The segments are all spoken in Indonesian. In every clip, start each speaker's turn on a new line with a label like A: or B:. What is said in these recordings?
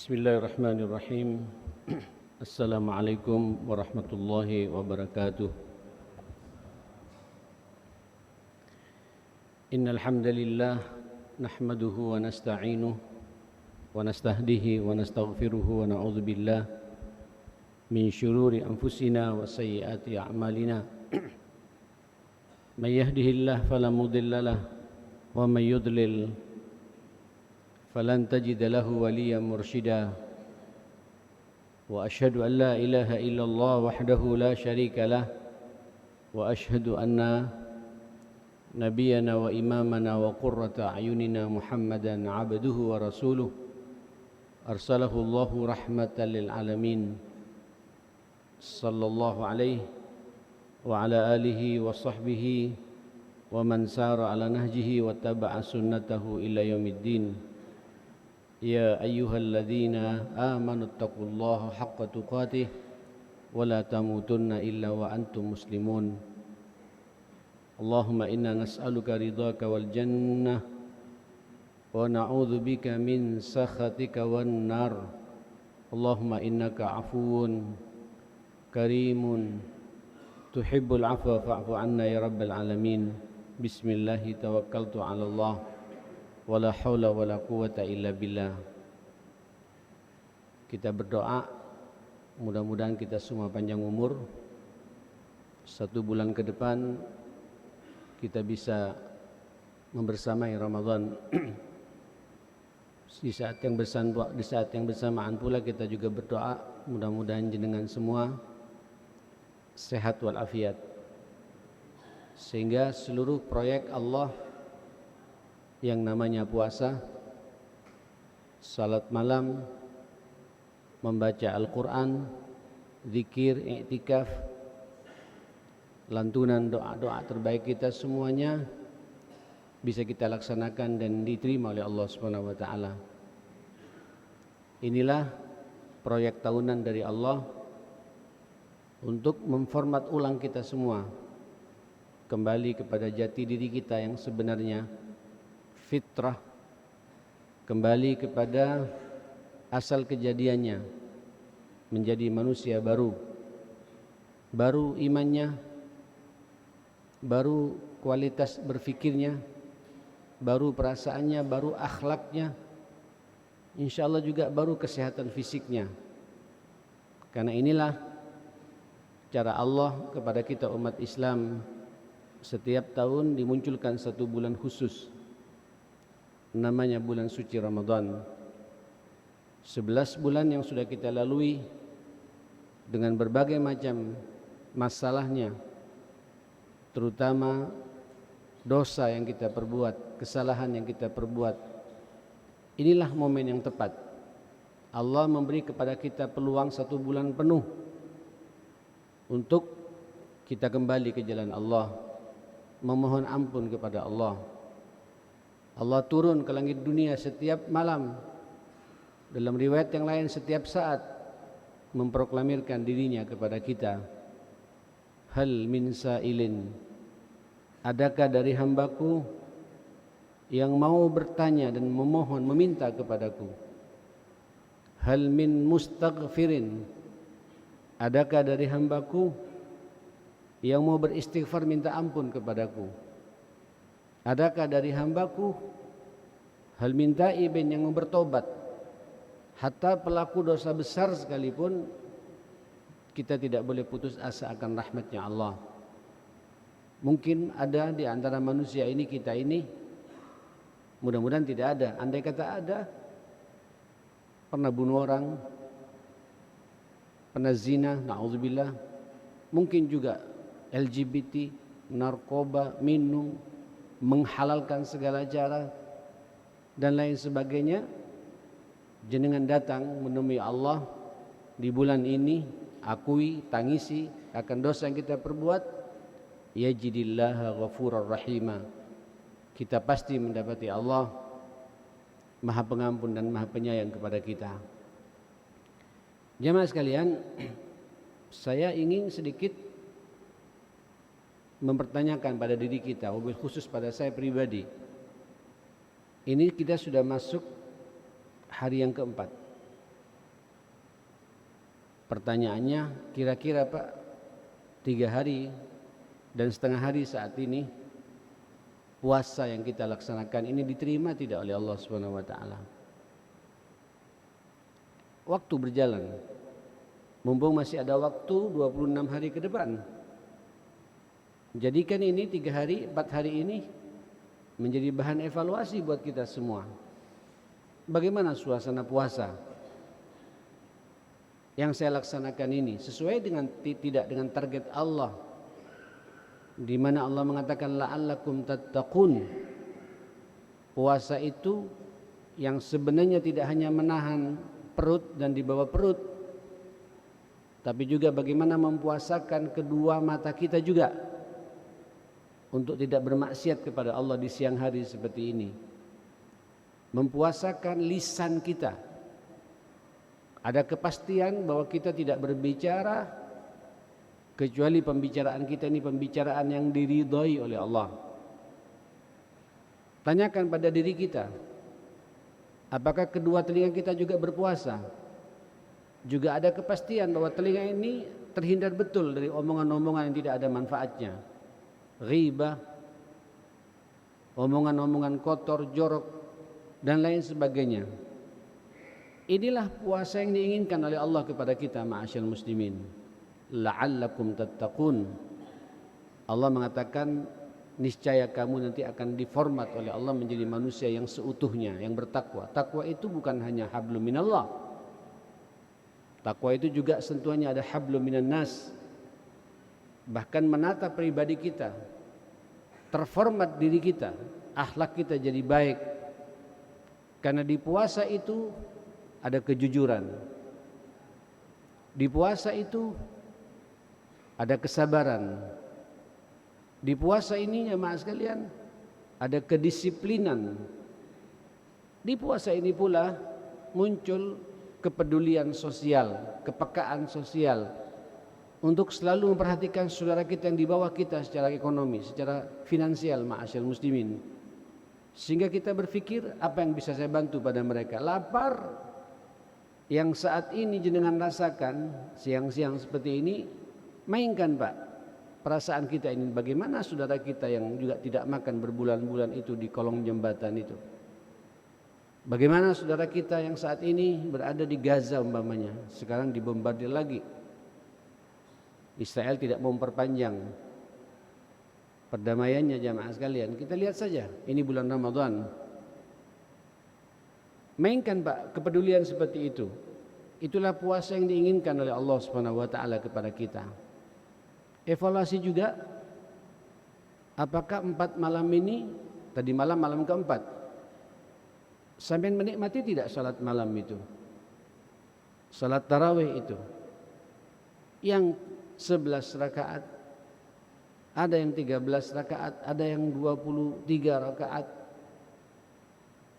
A: Bismillahirrahmanirrahim. Assalamualaikum warahmatullahi wabarakatuh. Innal hamdalillah nahmaduhu wa nasta'inuhu wa nastahdihi wa nastaghfiruhu wa na'udzu billah min syururi anfusina wa sayyiati a'malina. May yahdihillahu fala mudilla lahu wa may yudlil falan tajida lahu waliyan mursyida wa asyhadu an la ilaha illallah wahdahu la syarika lah wa asyhadu anna nabiyyana wa imamana wa qurrata a'yunina Muhammadan abduhu wa rasuluh arsalahu Allahu rahmatan lil alamin sallallahu alaihi wa ala alihi wa sahbihi wa man sara ala nahjihi wa taba'a sunnatahu ila yaumiddin. Ya ayyuhalladzina amanu taqullaha haqqa tuqatih wa la tamutunna illa wa antum muslimun. Allahumma inna nas'aluka ridhaka wal jannah wa na'udzu bika min sakhatika wan nar. Allahumma innaka afuwun karimun tuhibbul afwa fa'fu anna ya rabbal alamin. Bismillahi tawakkaltu 'ala Allah wala haula wala quwata illa billah. Kita berdoa mudah-mudahan kita semua panjang umur. 1 bulan ke depan kita bisa membersamai Ramadan. Di saat yang bersamaan pula kita juga berdoa mudah-mudahan jenengan semua sehat walafiat, sehingga seluruh proyek Allah yang namanya puasa, salat malam, membaca Al-Quran, zikir, i'tikaf, lantunan doa-doa terbaik kita semuanya bisa kita laksanakan dan diterima oleh Allah Subhanahu wa taala. Inilah proyek tahunan dari Allah untuk memformat ulang kita semua kembali kepada jati diri kita yang sebenarnya, fitrah, kembali kepada asal kejadiannya, menjadi manusia baru imannya, baru kualitas berfikirnya, baru perasaannya, baru akhlaknya, insyaallah juga baru kesehatan fisiknya. Karena inilah cara Allah kepada kita umat Islam, setiap tahun dimunculkan 1 bulan khusus, namanya bulan suci Ramadan. 11 bulan yang sudah kita lalui dengan berbagai macam masalahnya, terutama dosa yang kita perbuat, kesalahan yang kita perbuat. Inilah momen yang tepat. Allah memberi kepada kita peluang 1 bulan penuh untuk kita kembali ke jalan Allah, memohon ampun kepada Allah. Allah turun ke langit dunia setiap malam, dalam riwayat yang lain setiap saat, memproklamirkan dirinya kepada kita. Hal min sa'ilin, adakah dari hambaku yang mau bertanya dan memohon, meminta kepadaku? Hal min mustaghfirin, adakah dari hambaku yang mau beristighfar minta ampun kepadaku? Adakah dari hambaku hal min taibin yang mau bertobat? Hatta pelaku dosa besar sekalipun kita tidak boleh putus asa akan rahmatnya Allah. Mungkin ada di antara manusia ini, kita ini, mudah-mudahan tidak ada. Andai kata ada, pernah bunuh orang, pernah zina, na'udzubillah, mungkin juga LGBT, narkoba, minum, menghalalkan segala cara dan lain sebagainya. Jenengan datang menemui Allah di bulan ini, akui, tangisi akan dosa yang kita perbuat, yajidillaha ghafurar rahima, kita pasti mendapati Allah Maha Pengampun dan Maha Penyayang kepada kita. Jamaah sekalian, saya ingin sedikit mempertanyakan pada diri kita, wabil khusus pada saya pribadi. Ini kita sudah masuk hari yang keempat. Pertanyaannya, kira-kira Pak, 3 hari dan setengah hari saat ini puasa yang kita laksanakan ini diterima tidak oleh Allah Subhanahu wa taala? Waktu berjalan. Mumpung masih ada waktu 26 hari ke depan. Jadikan ini 3 hari, 4 hari ini menjadi bahan evaluasi buat kita semua. Bagaimana suasana puasa yang saya laksanakan ini sesuai dengan tidak dengan target Allah, di mana Allah mengatakan la'allakum tattaqun. Puasa itu yang sebenarnya tidak hanya menahan perut dan di bawah perut, tapi juga bagaimana mempuasakan kedua mata kita juga untuk tidak bermaksiat kepada Allah di siang hari seperti ini. Mempuasakan lisan kita. Ada kepastian bahwa kita tidak berbicara kecuali pembicaraan kita ini pembicaraan yang diridhai oleh Allah. Tanyakan pada diri kita, apakah kedua telinga kita juga berpuasa? Juga ada kepastian bahwa telinga ini terhindar betul dari omongan-omongan yang tidak ada manfaatnya. Ghibah, omongan-omongan kotor, jorok, dan lain sebagainya. Inilah puasa yang diinginkan oleh Allah kepada kita, ma'asyal muslimin. La'allakum tattaqun. Allah mengatakan niscaya kamu nanti akan diformat oleh Allah menjadi manusia yang seutuhnya, yang bertakwa. Takwa itu bukan hanya hablum minallah. Takwa itu juga sentuhannya ada hablum minan nas. Bahkan menata pribadi kita, terformat diri kita, akhlak kita jadi baik. Karena di puasa itu ada kejujuran. Di puasa itu ada kesabaran. Di puasa ini jemaah sekalian ada kedisiplinan. Di puasa ini pula muncul kepedulian sosial, kepekaan sosial, untuk selalu memperhatikan saudara kita yang di bawah kita secara ekonomi, secara finansial, ma'asyal muslimin. Sehingga kita berpikir apa yang bisa saya bantu pada mereka. Lapar yang saat ini jenengan rasakan siang-siang seperti ini, mainkan Pak perasaan kita ini. Bagaimana saudara kita yang juga tidak makan berbulan-bulan itu di kolong jembatan itu? Bagaimana saudara kita yang saat ini berada di Gaza umpamanya, sekarang dibombardir lagi. Israel tidak mau memperpanjang perdamaiannya jamaah sekalian. Kita lihat saja, ini bulan Ramadan. Mainkan Pak kepedulian seperti itu. Itulah puasa yang diinginkan oleh Allah Subhanahu wa taala kepada kita. Evaluasi juga, apakah 4 malam ini, tadi malam keempat, sampai menikmati tidak salat malam itu? Salat tarawih itu yang 11 rakaat, ada yang 13 rakaat, ada yang 23 rakaat.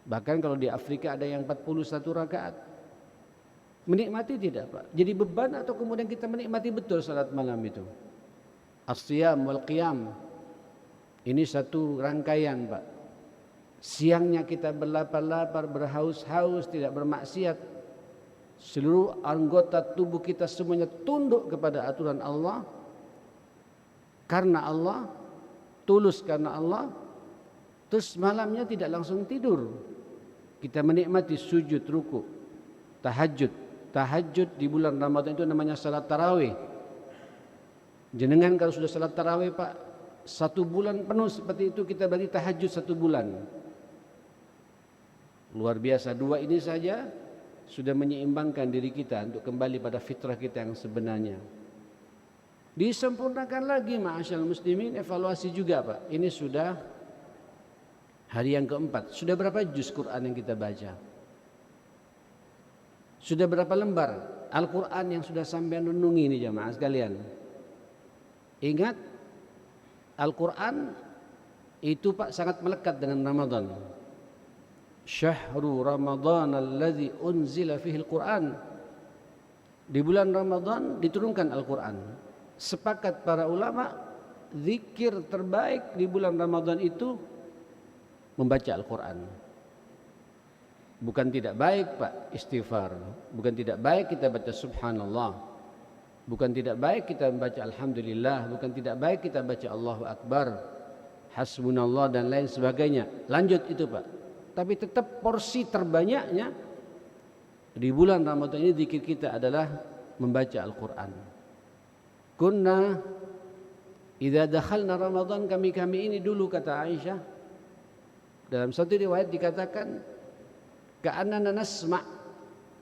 A: Bahkan kalau di Afrika ada yang 41 rakaat. Menikmati tidak Pak? Jadi beban atau kemudian kita menikmati betul salat malam itu? As-siyam wal qiyam. Ini satu rangkaian Pak. Siangnya kita berlapar-lapar, berhaus-haus, tidak bermaksiat. Seluruh anggota tubuh kita semuanya tunduk kepada aturan Allah. Karena Allah, tulus karena Allah. Terus malamnya tidak langsung tidur. Kita menikmati sujud, ruku, tahajud. Tahajud di bulan Ramadan itu namanya salat tarawih. Jenengan kalau sudah salat tarawih Pak, 1 bulan penuh seperti itu kita berarti tahajud 1 bulan. Luar biasa, 2 ini saja sudah menyeimbangkan diri kita untuk kembali pada fitrah kita yang sebenarnya. Disempurnakan lagi ma'asyal muslimin, evaluasi juga Pak. Ini sudah hari yang keempat. Sudah berapa juz Quran yang kita baca? Sudah berapa lembar Al-Quran yang sudah sampean renungi ini jamaah sekalian? Ingat, Al-Quran itu Pak sangat melekat dengan Ramadan. Syahrul Ramadan alladzi unzila fihi al-Quran. Di bulan Ramadan diturunkan Al-Quran. Sepakat para ulama, zikir terbaik di bulan Ramadan itu membaca Al-Quran. Bukan tidak baik Pak istighfar, bukan tidak baik kita baca subhanallah, Bukan tidak baik kita membaca Alhamdulillah, bukan tidak baik kita baca Allahu Akbar, Hasbunallah dan lain sebagainya. Lanjut itu Pak. Tapi tetap porsi terbanyaknya di bulan Ramadan ini zikir kita adalah membaca Al-Quran. Kunna idza dakhalna Ramadan, kami ini dulu, kata Aisyah, dalam satu riwayat dikatakan ka'annana nasma',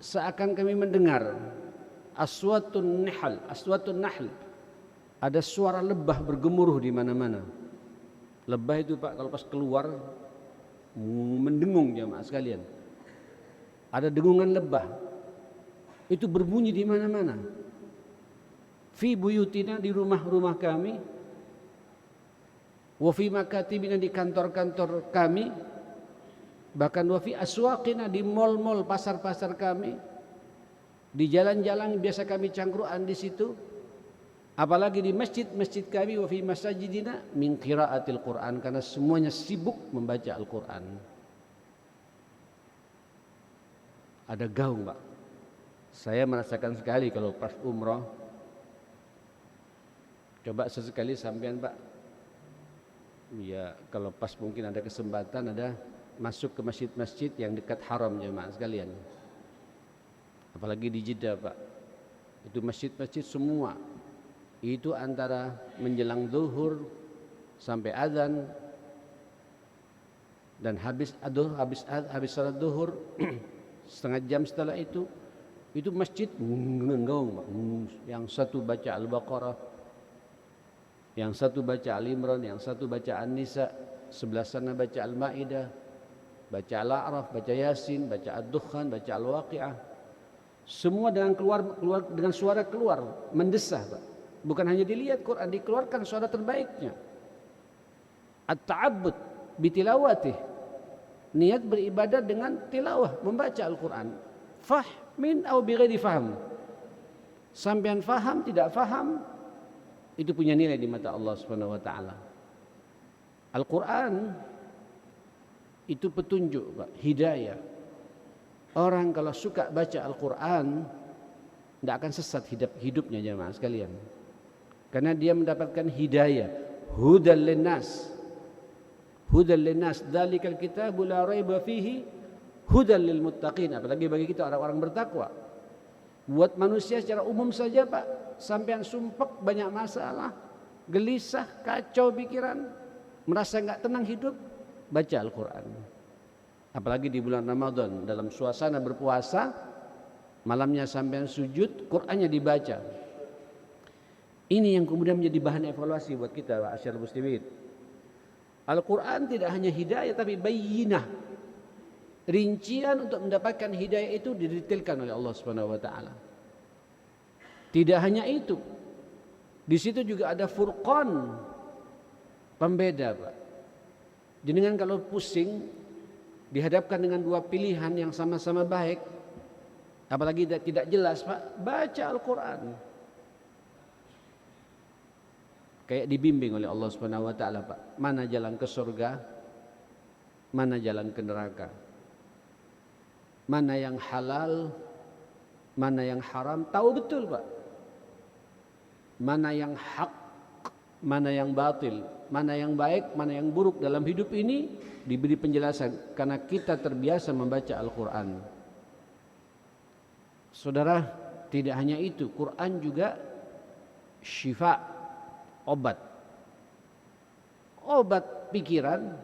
A: seakan kami mendengar aswatun nahl, ada suara lebah bergemuruh di mana-mana. Lebah itu Pak kalau pas keluar mendengung jemaah sekalian. Ada dengungan lebah. Itu berbunyi di mana-mana. Fi buyutina, di rumah-rumah kami. Wa fi makatibina, di kantor-kantor kami. Bahkan wa fi aswaqina, di mal-mal, pasar-pasar kami. Di jalan-jalan biasa kami cangkruan di situ. Apalagi di masjid-masjid kami, wa fi masajidina min qiraatil Quran, karena semuanya sibuk membaca Al-Quran. Ada gaung Pak. Saya merasakan sekali kalau pas umrah. Coba sesekali sampean Pak. Ya kalau pas mungkin ada kesempatan, ada masuk ke masjid-masjid yang dekat haram jemaah sekalian. Apalagi di Jeddah Pak. Itu masjid-masjid semua. Itu antara menjelang zuhur sampai azan dan habis salat zuhur setengah jam setelah itu masjid ngenggaung, yang satu baca Al-Baqarah, yang satu baca Al-Imran, yang satu baca An-Nisa, sebelah sana baca Al-Maidah, baca Al-A'raf, baca Yasin, baca Ad-Dukhan, baca Al-Waqi'ah. Semua dengan keluar dengan suara keluar mendesah Pak. Bukan hanya dilihat Quran, dikeluarkan suara terbaiknya. At-ta'abbud bitilawatih, niat beribadah dengan tilawah, membaca Al-Quran. Fahmin atau bighairi faham, sampean faham tidak faham, itu punya nilai di mata Allah Subhanahu wa taala. Al-Quran itu petunjuk Pak, hidayah. Orang kalau suka baca Al-Quran tidak akan sesat hidupnya jemaah sekalian. Karena dia mendapatkan hidayah, hudal linnas. Hudal linnas, dzalikal kitabu la raiba fihi hudal lil muttaqin. Apalagi bagi kita orang-orang bertakwa. Buat manusia secara umum saja Pak, sampean sumpek banyak masalah, gelisah, kacau pikiran, merasa enggak tenang hidup, baca Al-Qur'an. Apalagi di bulan Ramadan dalam suasana berpuasa, malamnya sampean sujud, Qur'annya dibaca. Ini yang kemudian menjadi bahan evaluasi buat kita ma'asyiral muslimin. Al-Quran tidak hanya hidayah tapi bayyinah. Rincian untuk mendapatkan hidayah itu didetailkan oleh Allah Subhanahu wa taala. Tidak hanya itu. Di situ juga ada furqan, pembeda Pak. Jenengan kalau pusing dihadapkan dengan dua pilihan yang sama-sama baik, apalagi tidak jelas Pak, baca Al-Quran. Kayak dibimbing oleh Allah Subhanahu wa taala Pak. Mana jalan ke surga? Mana jalan ke neraka? Mana yang halal? Mana yang haram? Tahu betul Pak. Mana yang hak? Mana yang batil? Mana yang baik? Mana yang buruk dalam hidup ini? Diberi penjelasan karena kita terbiasa membaca Al-Quran. Saudara, tidak hanya itu, Quran juga syifa, obat pikiran,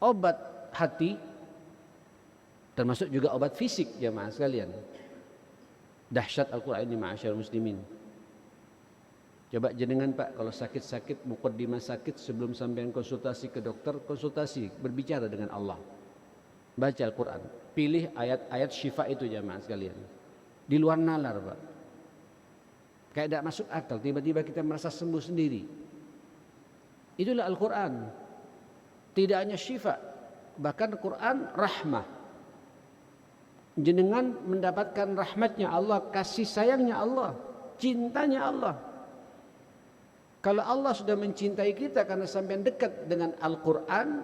A: obat hati, termasuk juga obat fisik jemaah sekalian. Dahsyat Al-Quran ini ma'asyiral muslimin. Coba jenengan Pak kalau sakit-sakit, muqaddimah sakit, sebelum sampean konsultasi ke dokter, konsultasi berbicara dengan Allah. Baca Al-Quran, pilih ayat-ayat syifa itu jemaah sekalian. Di luar nalar Pak. Kayak tidak masuk akal, tiba-tiba kita merasa sembuh sendiri. Itulah Al-Quran. Tidak hanya syifa, bahkan Al-Quran rahmah. Jenengan mendapatkan rahmatnya Allah, kasih sayangnya Allah, cintanya Allah. Kalau Allah sudah mencintai kita karena sampai dekat dengan Al-Quran,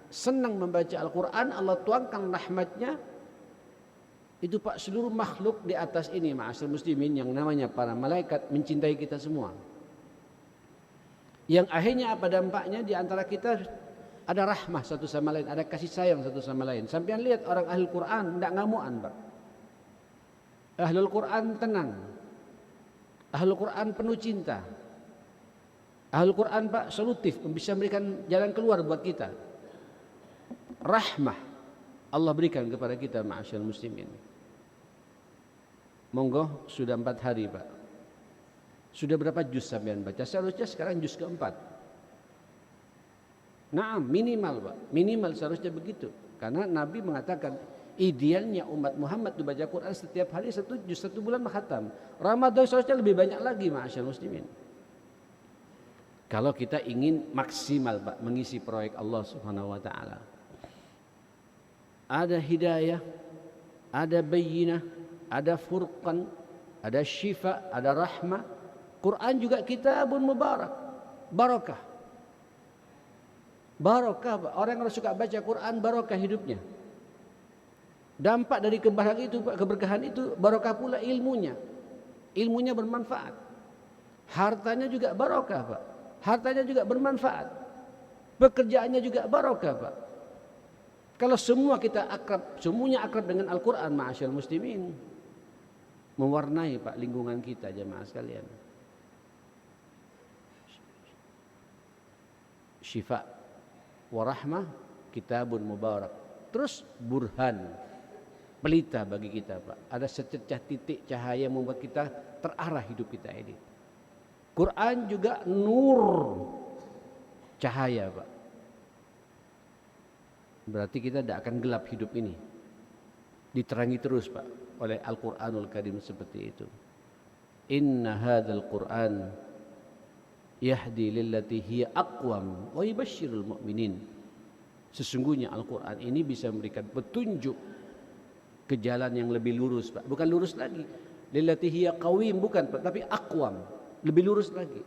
A: senang membaca Al-Quran, Allah tuangkan rahmatnya, Itu Pak, seluruh makhluk di atas ini ma'asyiral muslimin yang namanya para malaikat mencintai kita semua. Yang akhirnya apa dampaknya? Di antara kita ada rahmah satu sama lain, ada kasih sayang satu sama lain. Sampean lihat orang ahli Quran tidak ngamuan Pak. Ahlul Quran tenang. Ahlul Quran penuh cinta. Ahlul Quran Pak solutif, bisa memberikan jalan keluar buat kita. Rahmah Allah berikan kepada kita ma'asyiral muslimin. Monggo, sudah 4 hari Pak. Sudah berapa juz sampean baca? Seharusnya sekarang juz keempat. Nah, minimal Pak, minimal seharusnya begitu. Karena Nabi mengatakan idealnya umat Muhammad itu baca Quran setiap hari 1 juz, 1 bulan khatam. Ramadan seharusnya lebih banyak lagi ma'asyiral muslimin. Kalau kita ingin maksimal Pak mengisi proyek Allah Subhanahu wa taala. Ada hidayah, ada bayyinah, ada furqan, ada syifa, ada rahmah. Quran juga kitabun mubarak, barakah. Barakah Pak. Orang yang suka baca Quran barakah hidupnya. Dampak dari keberkahan itu barakah pula ilmunya. Ilmunya bermanfaat. Hartanya juga barakah Pak. Hartanya juga bermanfaat. Pekerjaannya juga barakah Pak. Kalau semua kita akrab, semuanya akrab dengan Al-Quran ma'asyiral muslimin, mewarnai Pak lingkungan kita jemaah sekalian. Syifa wa rahmah kitabun mubarak. Terus burhan, pelita bagi kita Pak. Ada secercah titik cahaya yang membuat kita terarah hidup kita ini. Quran juga nur, cahaya Pak. Berarti kita tidak akan gelap hidup ini. Diterangi terus Pak oleh Al-Quranul Karim seperti itu. Inna hadzal Qur'an yahdi lillati hiya aqwam wa yubashshirul mu'minin. Sesungguhnya Al-Quran ini bisa memberikan petunjuk ke jalan yang lebih lurus Pak. Bukan lurus lagi. Lillati hiya qawim, bukan Pak, tapi aqwam, lebih lurus lagi.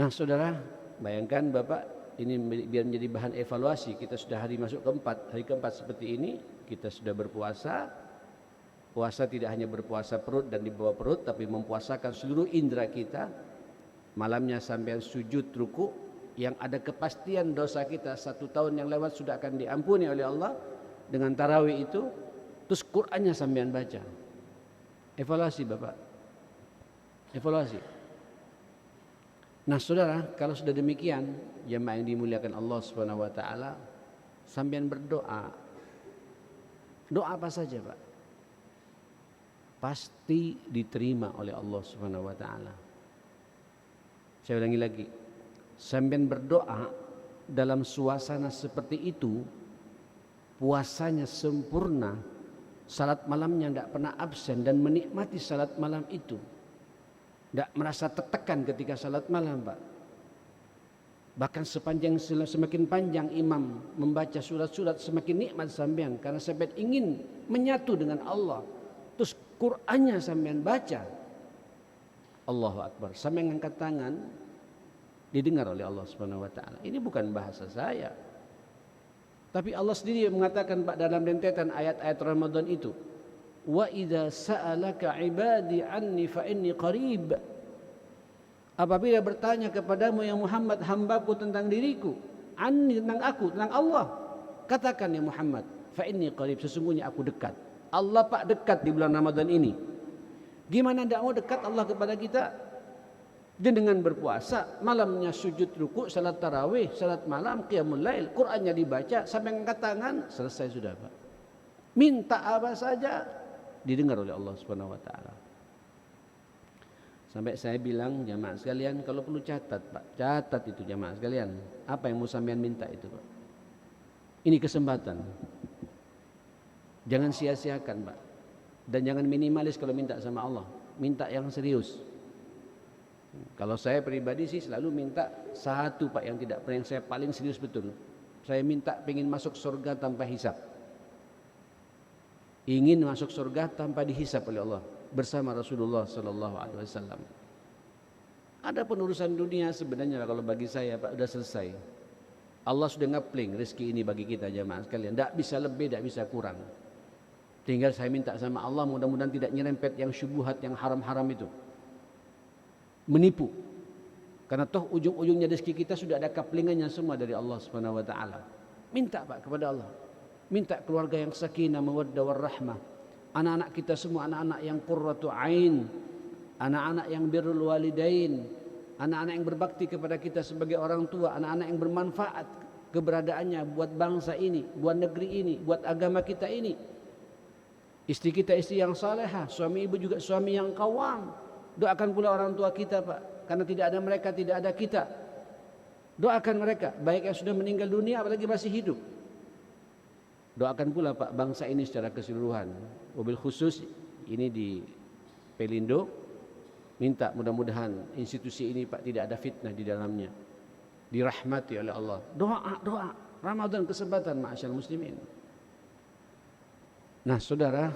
A: Nah saudara, bayangkan Bapak, ini biar menjadi bahan evaluasi. Kita sudah masuk keempat, hari keempat seperti ini. Kita sudah berpuasa. Puasa tidak hanya berpuasa perut dan di bawah perut, tapi mempuasakan seluruh indera kita. Malamnya sampai sujud ruku, yang ada kepastian dosa kita 1 tahun yang lewat sudah akan diampuni oleh Allah dengan tarawih itu. Terus Qur'annya sampean baca. Evaluasi Bapak, evaluasi. Nah saudara, kalau sudah demikian, jemaah yang dimuliakan Allah Subhanahu wa taala, sampean berdoa. Doa apa saja, Pak? Pasti diterima oleh Allah Subhanahu wa taala. Saya ulangi lagi. Sampean berdoa dalam suasana seperti itu, puasanya sempurna, salat malamnya tidak pernah absen dan menikmati salat malam itu. Tidak merasa tertekan ketika salat malam Pak. Bahkan semakin panjang imam membaca surat-surat, semakin nikmat sampean, karena sampean ingin menyatu dengan Allah. Terus Qur'annya sampean baca, Allahu Akbar, sampean angkat tangan, didengar oleh Allah Subhanahu wa taala. Ini bukan bahasa saya, tapi Allah sendiri yang mengatakan Pak dalam rentetan ayat-ayat Ramadan itu, wa idza sa'alaka ibadi anni fa inni qarib. Apabila bertanya kepadamu ya Muhammad, hambaku tentang diriku, anni tentang aku, tentang Allah, katakan ya Muhammad, fa inni qarib, sesungguhnya aku dekat. Allah Pak dekat di bulan Ramadan ini. Gimana tidak mau dekat Allah kepada kita? Dengan berpuasa, malamnya sujud ruku, salat tarawih, salat malam, qiyamul lail, Qur'annya dibaca sampai angkat tangan, selesai sudah Pak. Minta apa saja didengar oleh Allah Subhanahu wa taala. Sampai saya bilang jamaah sekalian, kalau perlu catat Pak, catat itu jamaah sekalian. Apa yang mau sampean minta itu Pak? Ini kesempatan. Jangan sia-siakan Pak. Dan jangan minimalis kalau minta sama Allah. Minta yang serius. Kalau saya pribadi sih selalu minta satu Pak yang saya paling serius betul. Saya minta pengen masuk surga tanpa hisab. Ingin masuk surga tanpa dihisab oleh Allah bersama Rasulullah sallallahu alaihi wasallam. Ada penurusan dunia sebenarnya kalau bagi saya Pak sudah selesai. Allah sudah ngepling rezeki ini bagi kita jamaah sekalian. Tidak bisa lebih, tidak bisa kurang. Tinggal saya minta sama Allah mudah-mudahan tidak nyerempet yang syubhat, yang haram-haram itu. Menipu. Karena toh ujung-ujungnya rezeki kita sudah ada kaplingannya semua dari Allah Subhanahu wa taala. Minta Pak kepada Allah. Minta keluarga yang sakinah, mawaddah warahmah. Anak-anak kita semua anak-anak yang qurratu ain, anak-anak yang birrul walidain, anak-anak yang berbakti kepada kita sebagai orang tua, anak-anak yang bermanfaat keberadaannya buat bangsa ini, buat negeri ini, buat agama kita ini. Istri kita istri yang salehah, suami ibu juga suami yang qawwam. Doakan pula orang tua kita Pak, karena tidak ada mereka tidak ada kita. Doakan mereka, baik yang sudah meninggal dunia apalagi masih hidup. Doakan pula Pak bangsa ini secara keseluruhan. Wabil khusus ini di Pelindo, minta mudah-mudahan institusi ini Pak tidak ada fitnah di dalamnya. Dirahmati oleh Allah. Doa. Ramadan kesempatan ma'asyal muslimin. Nah saudara,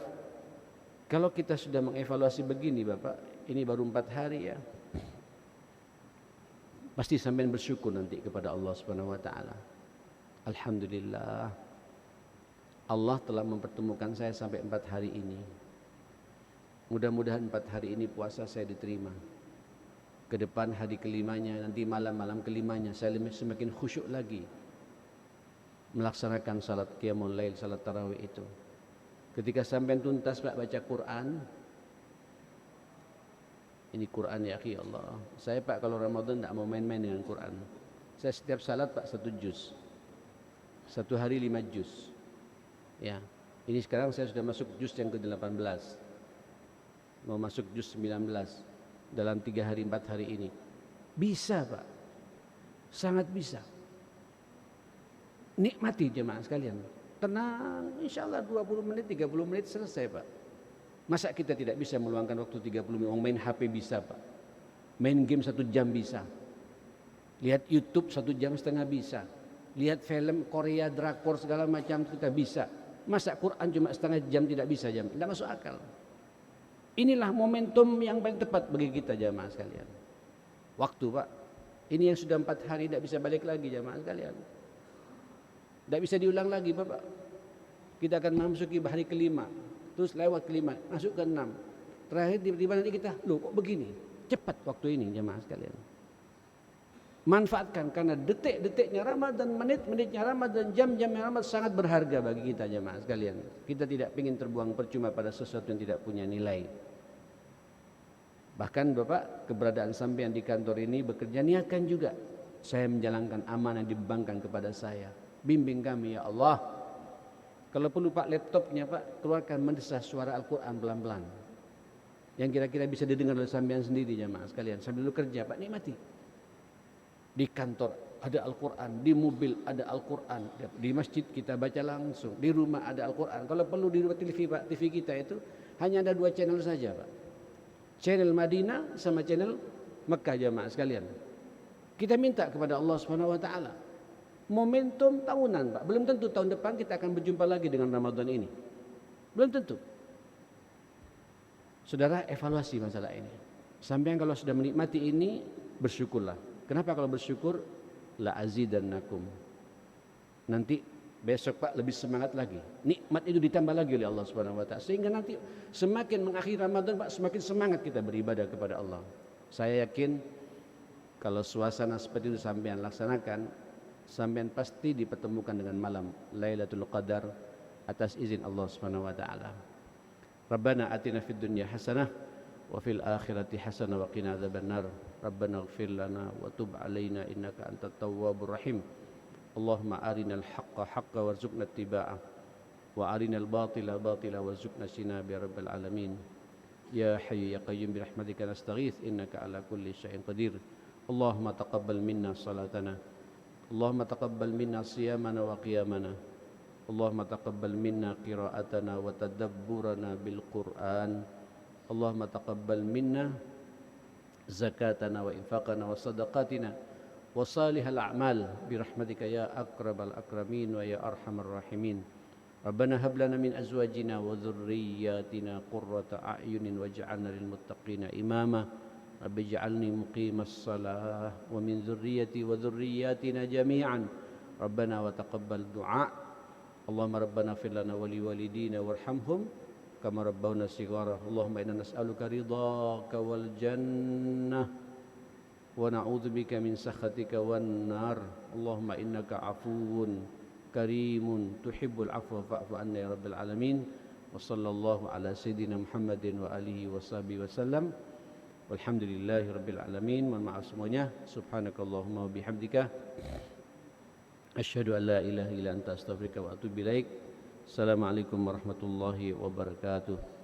A: kalau kita sudah mengevaluasi begini Bapak, ini baru 4 hari ya. Pasti sampean bersyukur nanti kepada Allah Subhanahu wa taala. Alhamdulillah. Allah telah mempertemukan saya sampai 4 hari ini. Mudah-mudahan 4 hari ini puasa saya diterima. Ke depan hari kelimanya, nanti malam-malam kelimanya saya semakin khusyuk lagi melaksanakan salat qiyamul lail, salat tarawih itu. Ketika sampai tuntas Pak baca Quran, ini Quran ya akhi Allah. Saya Pak kalau Ramadan tidak mau main-main dengan Quran. Saya setiap salat Pak 1 juz. 1 hari 5 juz. Ya. Ini sekarang saya sudah masuk juz yang ke-18. Mau masuk juz 19 dalam 3 hari 4 hari ini. Bisa Pak. Sangat bisa. Nikmati jemaah sekalian. Tenang, insyaallah 20 menit 30 menit selesai Pak. Masa kita tidak bisa meluangkan waktu 30 menit? Orang main HP bisa Pak. Main game 1 jam bisa. Lihat YouTube 1,5 jam bisa. Lihat film Korea, drakor segala macam kita bisa. Masa Quran cuma setengah jam tidak bisa jam? Tidak masuk akal. Inilah momentum yang paling tepat bagi kita jamaah sekalian. Waktu Pak. Ini yang sudah 4 hari tidak bisa balik lagi jamaah sekalian. Tidak bisa diulang lagi Bapak. Kita akan memasuki hari kelima. Terus lewat kelima, masuk ke 6. Terakhir tiba-tiba nanti kita, loh kok begini? Cepat waktu ini jemaah sekalian. Manfaatkan karena detik-detiknya Ramadan, menit-menitnya Ramadan, jam-jamnya Ramadan sangat berharga bagi kita jemaah sekalian. Kita tidak ingin terbuang percuma pada sesuatu yang tidak punya nilai. Bahkan Bapak, keberadaan sampean di kantor ini bekerja, niatkan juga saya menjalankan amanah yang dibebankan kepada saya. Bimbing kami ya Allah. Kalau perlu Pak laptopnya Pak keluarkan mendesah suara Al-Quran pelan-pelan. Yang kira-kira bisa didengar oleh sampean sendiri jemaah sekalian. Sambil lu kerja Pak nikmati. Di kantor ada Al-Quran, di mobil ada Al-Quran, di masjid kita baca langsung, di rumah ada Al-Quran. Kalau perlu di TV Pak, TV kita itu hanya ada 2 channel saja Pak. Channel Madinah sama channel Mekah jemaah sekalian. Kita minta kepada Allah Subhanahu wa taala momentum tahunan Pak. Belum tentu tahun depan kita akan berjumpa lagi dengan Ramadan ini. Belum tentu. Saudara evaluasi masalah ini. Sampai kalau sudah menikmati ini bersyukurlah. Kenapa kalau bersyukur? La azidannakum. Nanti besok Pak lebih semangat lagi. Nikmat itu ditambah lagi oleh Allah Subhanahu wa taala. Sehingga nanti semakin mengakhiri Ramadan Pak semakin semangat kita beribadah kepada Allah. Saya yakin kalau suasana seperti itu sampean laksanakan, sampean pasti dipertemukan dengan malam Lailatul Qadar atas izin Allah Subhanahu wa taala. Rabbana atina fid dunya hasanah wa fil akhirati hasanah wa qina adzabannar. Rabbana ighfir lana wa tub alaina innaka antat tawwabur rahim. Allahumma arinal haqqa haqqan warzuqna ittiba'ah wa arinal batila batila warzuqna ijtinaba ya rabbal alamin. Ya hayyu ya qayyum bi rahmatika nastaghits innaka ala kulli syai'in qadir. Allahumma taqabbal minna salatana. Allahumma taqabbal minna siyamana wa qiyamana. Allahumma taqabbal minna qira'atana wa tadabburana bil Qur'an. Allahumma taqabbal minna zakatana wa infaqana wa sadaqatina wa salihal a'mal bi rahmatika ya akrabal akramin wa ya arhamar rahimin. Rabbana hab lana min azwajina wa dhurriyyatina qurrata a'yunin waj'alna lil muttaqina imama. Rabbi ij'alni muqimas salah wa min dhurriyyati wa dhurriyyatina jami'an. Rabbana wa taqabbal du'a. Allahumma rabbana fir lana wa liwalidina warhamhum kama rabbawna shighara. Allahumma inna nas'aluka ridhaka wal jannah wa na'udzubika min sakhatika wan nar. Allahumma innaka afuwun karimun tuhibbul afwa fa'fu anna ya rabbal alamin. Wa sallallahu ala sayyidina Muhammadin wa alihi wa sahbihi wasallam. Walhamdulillahi rabbil alamin. Mohon maaf semuanya. Subhanakallahumma wa bihamdika asyhadu an la ilaha illa anta astaghfiruka wa atubu ilaik. Assalamualaikum warahmatullahi wabarakatuh.